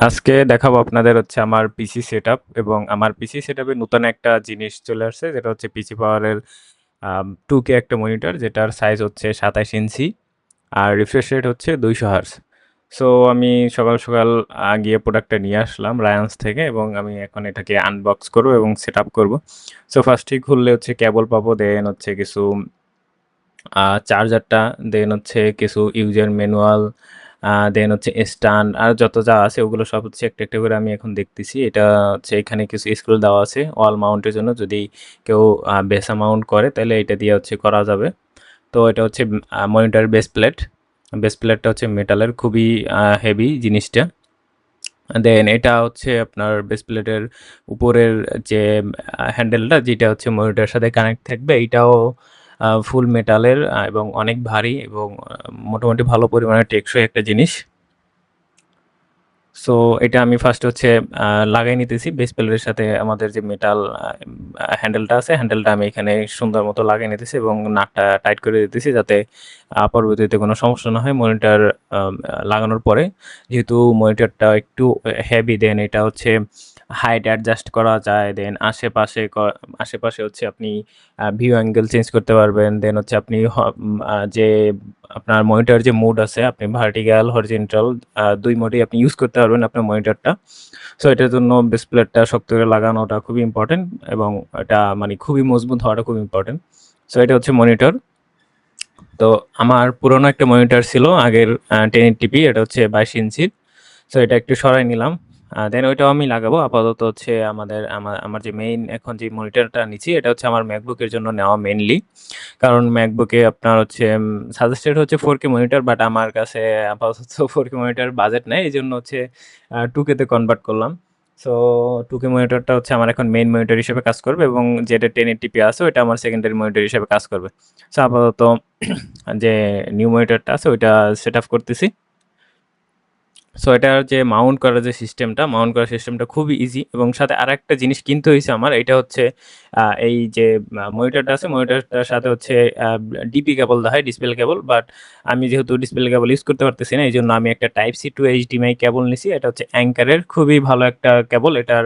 আজকে দেখাবো আপনাদের হচ্ছে আমার পিসি সেটআপ এবং আমার পিসি সেটআপে নতুন একটা জিনিস চলে আসছে যেটা হচ্ছে পিসি পাওয়ারের 2K একটা মনিটর যেটার সাইজ হচ্ছে 27 ইঞ্চি আর রিফ্রেশ রেট হচ্ছে 200 হার্টজ। সো আমি সকাল গিয়ে প্রোডাক্টটা নিয়ে আসলাম রায়ান্স থেকে এবং আমি এখন এটাকে আনবক্স করব এবং সেটআপ করব। সো ফার্স্টেই খুললে হচ্ছে কেবল পাবো, দেন হচ্ছে কিছু চার্জারটা, দেন হচ্ছে কিছু ইউজার ম্যানুয়াল, দেন হচ্ছে স্ট্যান্ড আর যত যা আছে ওগুলো সব হচ্ছে একটা করে আমি এখন দেখতেছি। এটা হচ্ছে এখানে কিছু স্ক্রু দেওয়া আছে ওয়াল মাউন্টের জন্য, যদি কেউ বেসা মাউন্ট করে তাহলে এটা দিয়ে হচ্ছে করা যাবে। তো এটা হচ্ছে মনিটরের বেস প্লেট। বেস প্লেটটা হচ্ছে মেটালের, খুবই হেভি জিনিসটা। দেন এটা হচ্ছে আপনার বেস প্লেটের উপরের যে হ্যান্ডেলটা যেটা হচ্ছে মনিটরের সাথে কানেক্ট থাকবে, এইটাও ফুল মেটালের এবং অনেক ভারী এবং মোটামুটি ভালো পরিমাণে টেকসই একটা জিনিস। সো এটা আমি ফার্স্ট হচ্ছে লাগাই নিতেছি বেস প্লেটের সাথে। আমাদের যে মেটাল হ্যান্ডেলটা আছে, হ্যান্ডেলটা আমি এখানে সুন্দর মতো লাগিয়ে নিতেছি এবং নাটটা টাইট করে দিতেছি যাতে পরবর্তীতে কোনো সমস্যা না হয় মনিটর লাগানোর পরে। যেহেতু মনিটরটা একটু হেভি, দেন এটা হচ্ছে হাইট অ্যাডজাস্ট করা যায়, দেন আশেপাশে হচ্ছে আপনি ভিউ অ্যাঙ্গেল চেঞ্জ করতে পারবেন। দেন হচ্ছে আপনি যে আপনার মনিটর যে মোড আছে, আপনি ভার্টিক্যাল হরিজন্টাল ২ মোডেই আপনি ইউজ করতে পারবেন আপনার মনিটরটা। সো এটার জন্য বেস প্লেটটা শক্ত করে লাগানোটা খুবই ইম্পর্টেন্ট এবং এটা মানে খুবই মজবুত হওয়াটা খুব ইম্পর্টেন্ট। সো এটা হচ্ছে মনিটর। তো আমার পুরনো একটা মনিটর ছিল আগের 1080p, এটা হচ্ছে 22 ইঞ্চির। সো এটা একটু সরাই নিলাম। দেন ওইটাও আমি লাগাবো। আপাতত হচ্ছে আমার যে মেইন এখন যে মনিটরটা নিচ্ছি এটা হচ্ছে আমার ম্যাকবুকের জন্য নেওয়া মেইনলি। কারণ ম্যাকবুকে আপনার হচ্ছে সাজেস্টেড হচ্ছে 4K মনিটর, বাট আমার কাছে আপাতত 4K মনিটর বাজেট নেই, এই জন্য হচ্ছে 2K তে কনভার্ট করলাম। সো 2K মনিটরটা হচ্ছে আমার এখন মেইন মনিটর হিসেবে কাজ করবে এবং যেটা 1080p আছে ওইটা আমার সেকেন্ডারি মনিটর হিসেবে কাজ করবে। সো আপাতত যে নিউ মনিটরটা আছে ওইটা সেট আপ করতেছি। সো এটার যে মাউন্ট করার সিস্টেমটা খুবই ইজি এবং সাথে আরেকটা জিনিস কিনতে হয়েছে আমার। এটা হচ্ছে এই যে মনিটরটা আছে, মনিটরটার সাথে হচ্ছে ডিপি কেবল দেওয়া হয়, ডিসপ্লে কেবল। বাট আমি যেহেতু ডিসপ্লে কেবল ইউজ করতে পারতেছি না, এই জন্য আমি একটা type C to HDMI cable নিছি। এটা হচ্ছে অ্যাঙ্কারের খুবই ভালো একটা কেবল। এটার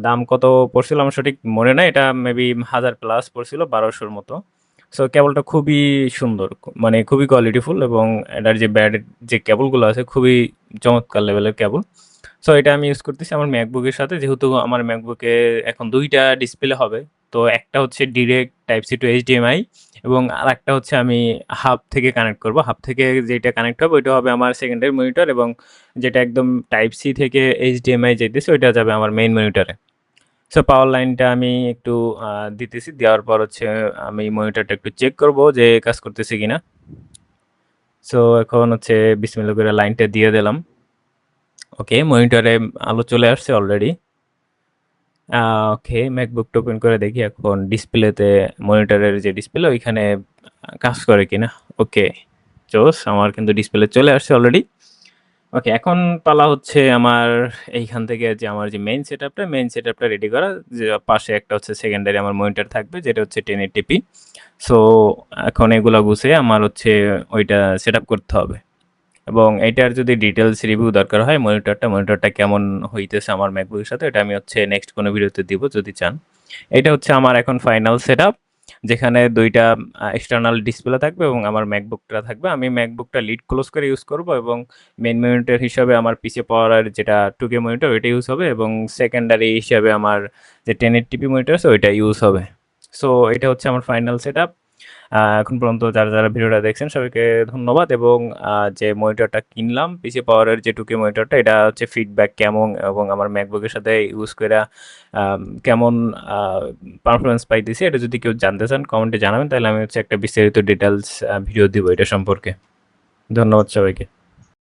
দাম কত পড়ছিল আমার সঠিক মনে নাই, এটা মেবি 1000 প্লাস পড়ছিল, 1200-র মতো। সো কেবলটা খুবই সুন্দর, মানে খুবই কোয়ালিটিফুল এবং এটার যে ব্যাটের যে কেবলগুলো আছে খুবই চমৎকার লেভেলের কেবল। সো এটা আমি ইউজ করতেছি আমার ম্যাকবুকের সাথে, যেহেতু আমার ম্যাকবুকে এখন 2টা ডিসপ্লে হবে। তো একটা হচ্ছে direct type C to HDMI এবং আরেকটা হচ্ছে আমি হাব থেকে কানেক্ট করব। হাব থেকে যেটা কানেক্ট হবে ওইটা হবে আমার সেকেন্ডারি মনিটর এবং যেটা একদম টাইপ সি থেকে এইচডিএমআই যেতেছে ওইটা যাবে আমার মেইন মনিটরে। সো পাওয়ার লাইনটা আমি একটু দিতেছি। দেওয়ার পর হচ্ছে আমি মনিটরটা একটু চেক করব যে কাজ করতেছে কিনা। সো এখন হচ্ছে বিসমিল্লাহ করে লাইনটা দিয়ে দিলাম। ওকে, মনিটরে আলো চলে আসছে অলরেডি। ওকে, ম্যাকবুকটা ওপেন করে দেখি এখন ডিসপ্লেতে, মনিটরের যে ডিসপ্লে ওইখানে কাজ করে কিনা। ওকে, জোস, আমার কিন্তু ডিসপ্লে চলে আসছে অলরেডি। ওকে, এখন পালা হচ্ছে আমার এইখান থেকে যে আমার যে মেইন সেটআপটা রেডি করা। যে পাশে একটা হচ্ছে সেকেন্ডারি আমার মনিটর থাকবে যেটা হচ্ছে 1080p। সো এখন এগুলা গুছিয়ে আমার হচ্ছে ওইটা সেটআপ করতে হবে এবং এটার যদি ডিটেলস রিভিউ দরকার হয় মনিটরটা কেমন হইতেছে আমার ম্যাকবুকের সাথে, এটা আমি হচ্ছে নেক্সট কোনো ভিডিওতে দিব যদি চান। এটা হচ্ছে আমার এখন ফাইনাল সেটআপ, যেখানে 2টা এক্সটার্নাল ডিসপ্লে থাকবে এবং আমার ম্যাকবুকটা থাকবে। আমি ম্যাকবুকটা লিড ক্লোজ করে ইউজ করব এবং মেইন মনিটর হিসাবে আমার পিসি পাওয়ার যেটা 2K মনিটর ওইটা ইউজ হবে এবং সেকেন্ডারি হিসাবে আমার যে 1080p মনিটর আছে ওইটা ইউজ হবে। সো এটা হচ্ছে আমার ফাইনাল সেটআপ। এখন পর্যন্ত যারা ভিডিওটা দেখছেন সবাইকে ধন্যবাদ এবং যে মনিটরটা কিনলাম পিসি পাওয়ারের যে 2K মনিটরটা, এটা হচ্ছে ফিডব্যাক কেমন এবং আমার ম্যাকবুকের সাথে ইউজ করে কেমন পারফরমেন্স পাইতেছি, এটা যদি কেউ জানতে চান কমেন্টে জানাবেন, তাহলে আমি হচ্ছে একটা বিস্তারিত ডিটেলস ভিডিও দিব এটা সম্পর্কে। ধন্যবাদ সবাইকে।